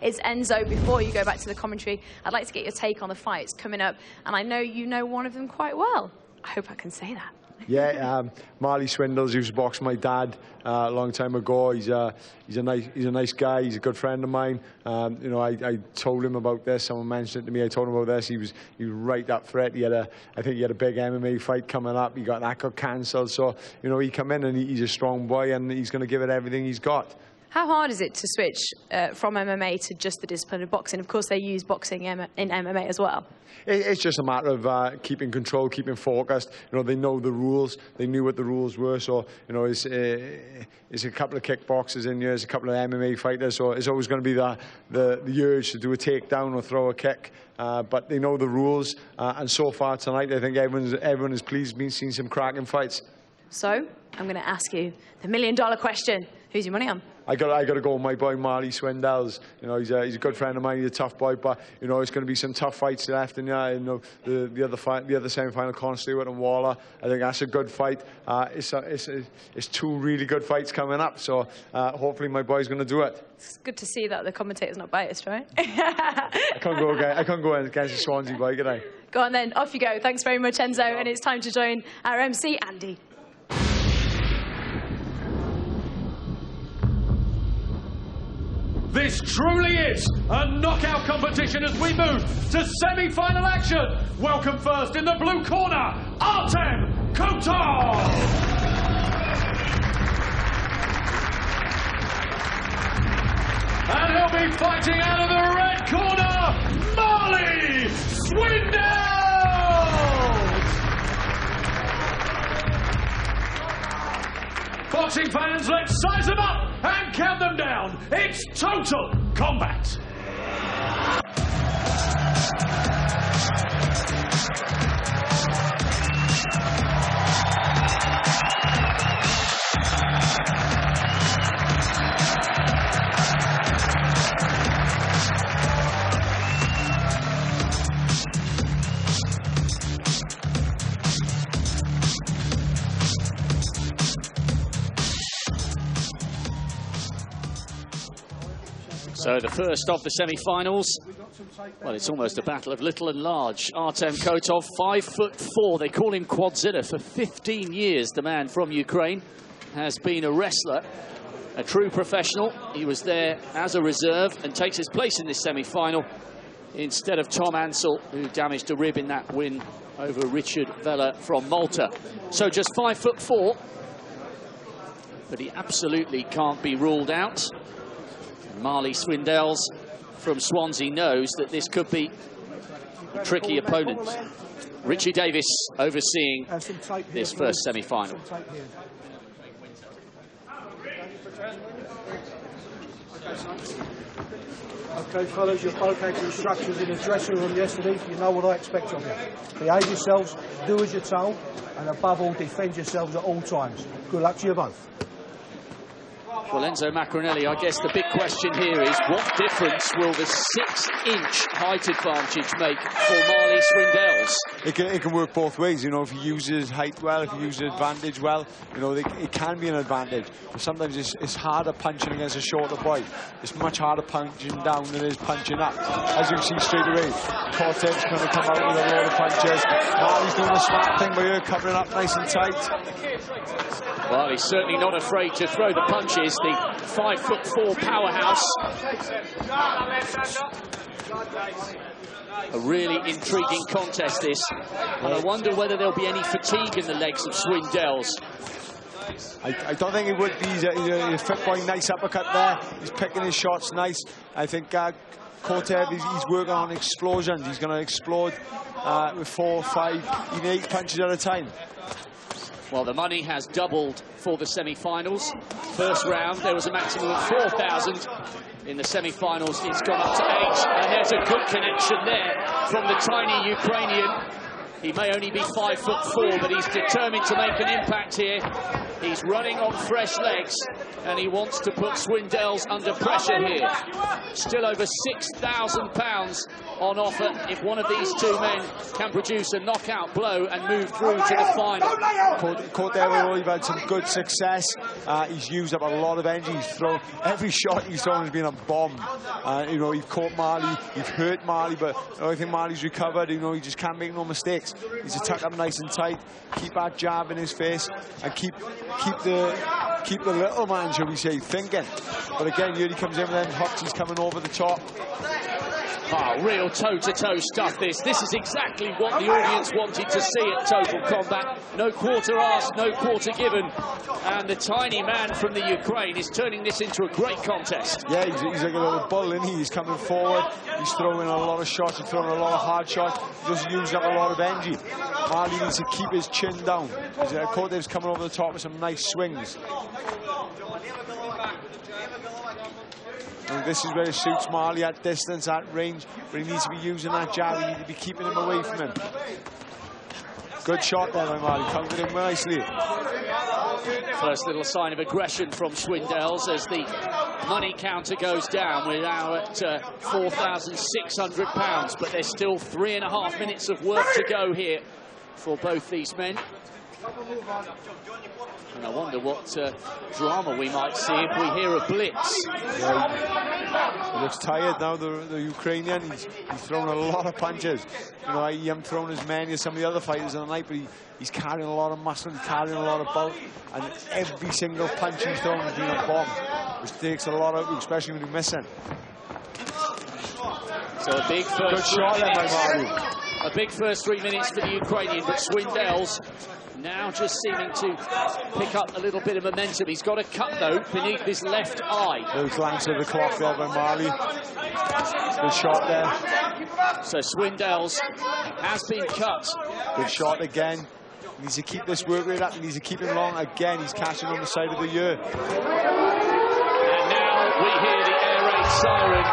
Is Enzo. Before you go back to the commentary, I'd like to get your take on the fights coming up, and I know you know one of them quite well. I hope I can say that. Yeah, Marley Swindells used to box my dad a long time ago. He's a nice guy. He's a good friend of mine. You know, I told him about this. Someone mentioned it to me. I told him about this. He was right up for it. I think he had a big MMA fight coming up. That got cancelled. So you know, he come in and he's a strong boy, and he's going to give it everything he's got. How hard is it to switch from MMA to just the discipline of boxing? Of course, they use boxing in MMA as well. It's just a matter of keeping control, keeping focused. You know, they know the rules. They knew what the rules were. So, you know, it's a couple of kickboxers in here, there's a couple of MMA fighters. So it's always going to be the urge to do a takedown or throw a kick. But they know the rules. And so far tonight, I think everyone is pleased. Been seeing some cracking fights. So I'm going to ask you the $1 million question. Who's your money on? I got to go with my boy Marley Swindells. You know, he's a good friend of mine. He's a tough boy, but you know, it's going to be some tough fights left. And yeah, you know, the other semi-final, Conor Stewart and Waller. I think that's a good fight. It's two really good fights coming up. So hopefully my boy's going to do it. It's good to see that the commentator's not biased, right? I can't go against the Swansea boy, can I? Go on then, off you go. Thanks very much, Enzo, and it's time to join our MC, Andy. This truly is a knockout competition as we move to semi-final action. Welcome first in the blue corner, Artem Kotov. And he'll be fighting out of the red corner, Marley Swindells. Boxing fans, let's size them up and count them down. It's total combat. So the first of the semi-finals, well, it's almost a battle of little and large. Artem Kotov, 5'4". They call him Quadzilla. For 15 years, the man from Ukraine has been a wrestler, a true professional. He was there as a reserve and takes his place in this semi-final instead of Tom Ansel, who damaged a rib in that win over Richard Vella from Malta. So just 5'4", but he absolutely can't be ruled out. Marley Swindells from Swansea knows that this could be a tricky opponent. Richie Davis overseeing this first semi-final. Okay, fellas, you both had instructions in the dressing room yesterday. You know what I expect of you. Behave yourselves, do as you're told, and above all, defend yourselves at all times. Good luck to you both. Well, Enzo Macronelli, I guess the big question here is what difference will the 6-inch height advantage make for Marley Swindells? It can work both ways, you know. If he uses height well, if he uses advantage well, you know, it can be an advantage. But sometimes it's harder punching against a shorter boy. It's much harder punching down than it is punching up. As you see straight away, Kotov's going to come out with a load of punches. Marley's doing a smart thing by her, covering up nice and tight. Well, he's certainly not afraid to throw the punches, the 5'4" powerhouse. A really intriguing contest, this. And I wonder whether there'll be any fatigue in the legs of Swindells. I don't think it would be. He's a fit boy, nice uppercut there. He's picking his shots nice. I think Kotov, he's working on explosions. He's going to explode with 4, 5, even 8 punches at a time. Well, the money has doubled for the semi-finals. First round, there was a maximum of 4,000. In the semi-finals, it's gone up to 8. And there's a good connection there from the tiny Ukrainian. He may only be 5'4", but he's determined to make an impact here. He's running on fresh legs, and he wants to put Swindells under pressure here. Still over £6,000 on offer if one of these two men can produce a knockout blow and move through to the final. Kotov, he's had some good success. He's used up a lot of energy. He's thrown, every shot he's thrown has been a bomb. You know, he's caught Marley, he's hurt Marley, but I think Marley's recovered. You know, he just can't make no mistakes. He's tucked up nice and tight, keep that jab in his face, and keep the little man, shall we say, thinking. But again, here he comes in with them hooks. He's coming over the top. Oh, real toe-to-toe stuff, this. This is exactly what the audience wanted to see at Total Combat. No quarter asked, no quarter given. And the tiny man from the Ukraine is turning this into a great contest. Yeah, he's like a little bull, isn't he? He's coming forward. He's throwing a lot of shots. He's throwing a lot of hard shots. He doesn't use up a lot of energy. Marley needs to keep his chin down. Kotov's coming over the top with some nice swings. And this is where it suits Marley, at distance, at range, but he needs to be using that jab. He needs to be keeping him away from him. Good shot there by Marley, countered him nicely. First little sign of aggression from Swindells as the money counter goes down. We're now at £4,600, but there's still 3.5 minutes of work to go here for both these men. And I wonder what drama we might see if we hear a blitz. Yeah, he looks tired now, the Ukrainian. He's thrown a lot of punches. You know, he hasn't thrown as many as some of the other fighters in the night, but he's carrying a lot of muscle, he's carrying a lot of bulk, and every single punch he's thrown has been a bomb, which takes a lot out, especially when you're missing. So a big first shot there by Marley. A big first 3 minutes for the Ukrainian, but Swindells now just seeming to pick up a little bit of momentum. He's got a cut, though, beneath his left eye. Little glance of the clock there by Marley. Good shot there. So Swindells has been cut. Good shot again. He needs to keep this work rate up. He needs to keep him long. Again, he's catching on the side of the ear. And now we hear the air raid siren.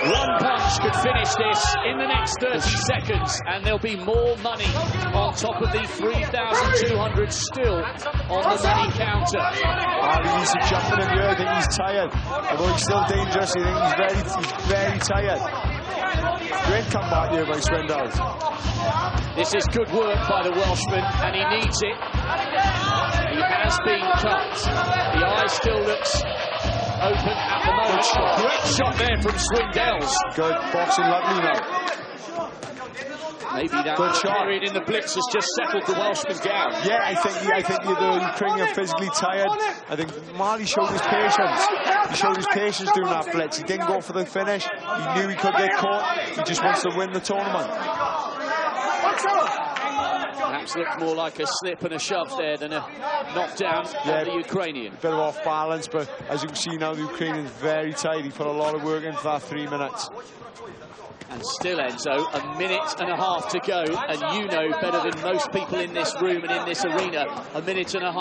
One punch could finish this in the next 30 seconds, and there'll be more money on top of the 3,200 still on the money counter. Marley needs to jump in the air. I think he's tired. Although he's still dangerous, I think he's very tired. Great comeback here by Swindells. This is good work by the Welshman, and he needs it. He has been cut. The eye still looks open at the moment. Great shot there from Swindells. Good boxing, lovely now. Maybe that period in the blitz has just settled the Welshman down. Yeah, I think the Ukrainian are physically tired. I think Marley showed his patience. He showed his patience doing that blitz. He didn't go for the finish. He knew he could get caught. He just wants to win the tournament. Perhaps looked more like a slip and a shove there than a knockdown of the Ukrainian. A bit of off balance, but as you can see now, the Ukrainian's very tight. He put a lot of work into that 3 minutes. And still, Enzo, 1.5 minutes to go, and you know better than most people in this room and in this arena, 1.5 minutes in a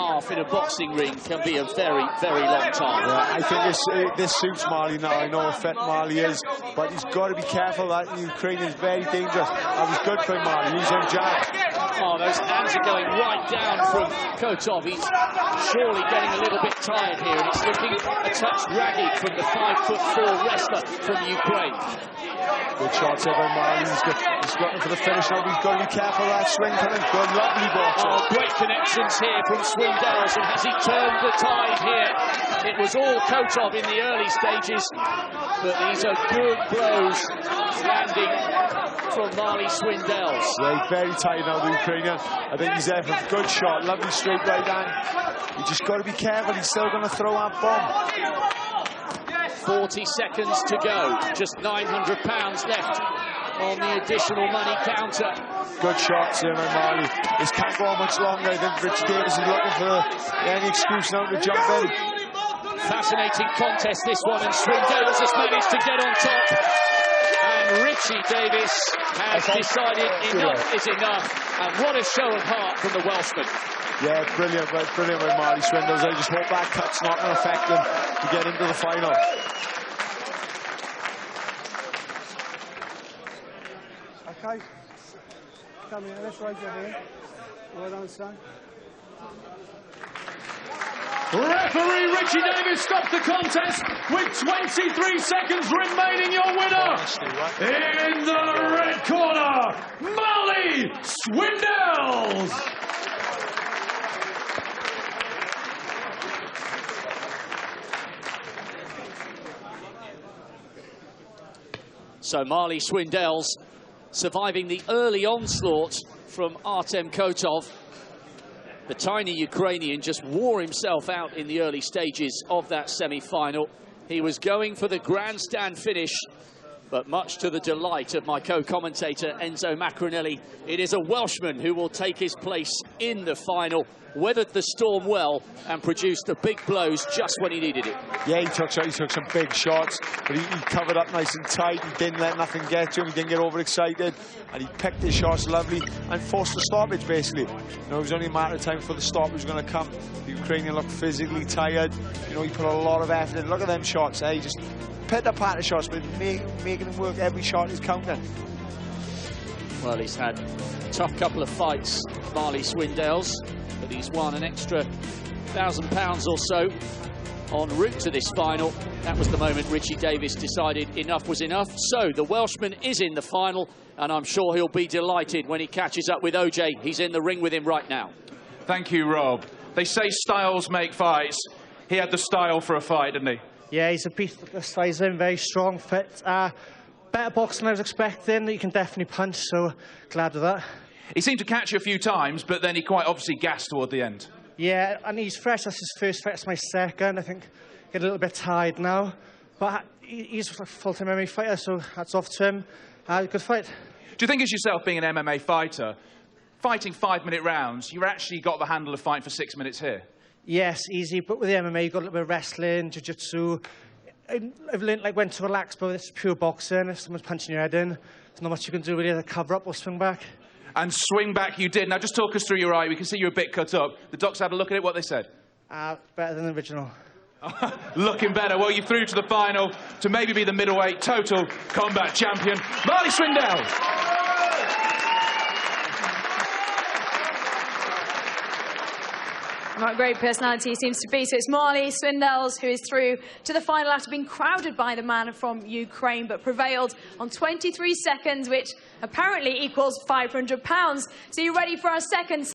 boxing ring can be a very, very long time. Yeah, I think this suits Marley now. I know how fit Marley is, but he's got to be careful. That the Ukrainian is very dangerous. That was good for Marley. He's on jab. Oh, those hands are going right down from Kotov. He's surely getting a little bit tired here, and it's looking a touch ragged from the 5'4" wrestler from Ukraine. Good shots there by Marley. He's looking for the finish now. He's got to be careful. That swing coming. Good, lovely boxing. Oh, great connections here from Swindells, and has he turned the tide here? It was all Kotov in the early stages, but these are good blows landing from Marley Swindells. Yeah, he's very tight now, the Ukrainian. I think he's there for a good shot. Lovely straight right hand. You just got to be careful. He's still going to throw that bomb. 40 seconds to go. Just £900 left on the additional money counter. Good shots here by Marley. This can't go on much longer. I think Rich Davis is looking for any excuse now to jump in. Fascinating contest, this one, and Swindells has managed to get on top. And Richie Davis has decided enough is enough. And what a show of heart from the Welshman. Yeah, brilliant by Marley Swindells. I just hope that cut's not going to affect him to get into the final. Okay. Come here, let's raise your hand. Well done, son. Referee Richie Davis stops the contest with 23 seconds remaining. Your winner, in the red corner, Marley Swindells. So Marley Swindells surviving the early onslaught from Artem Kotov. The tiny Ukrainian just wore himself out in the early stages of that semi-final. He was going for the grandstand finish, but much to the delight of my co-commentator Enzo Macronelli, it is a Welshman who will take his place in the final. Weathered the storm well and produced the big blows just when he needed it. Yeah, he took some big shots, but he covered up nice and tight. He didn't let nothing get to him. He didn't get overexcited, and he picked his shots lovely and forced the stoppage, basically. You know, it was only a matter of time before the stoppage was going to come. The Ukrainian looked physically tired. You know, he put a lot of effort in. Look at them shots, eh? He just picked apart the shots, but making them work. Every shot is counting. Well, he's had a tough couple of fights, Marley Swindells, but he's won an extra £1,000 or so en route to this final. That was the moment Richie Davis decided enough was enough. So the Welshman is in the final, and I'm sure he'll be delighted when he catches up with OJ. He's in the ring with him right now. Thank you, Rob. They say styles make fights. He had the style for a fight, didn't he? Yeah, he's a beast of the size, very strong, fit. Better boxing than I was expecting. He can definitely punch, so glad of that. He seemed to catch you a few times, but then he quite obviously gassed toward the end. Yeah, and he's fresh. That's his first fight. That's my second. I think get a little bit tired now. But he's a full-time MMA fighter, so hats off to him. Good fight. Do you think as yourself, being an MMA fighter, fighting 5-minute rounds, you've actually got the handle of fighting for 6 minutes here? Yes, easy. But with the MMA, you've got a little bit of wrestling, jiu-jitsu. I've learned when to relax, but it's pure boxing. If someone's punching your head in, there's not much you can do with either cover up or swing back. And swing back you did. Now just talk us through your eye. We can see you're a bit cut up. The docs had a look at it. What they said? Better than the original. Looking better. Well, you through to the final to maybe be the middleweight total combat champion, Marley Swindells. Not a great personality he seems to be. So it's Marley Swindells who is through to the final after being crowded by the man from Ukraine, but prevailed on 23 seconds, which apparently equals £500. So you ready for our second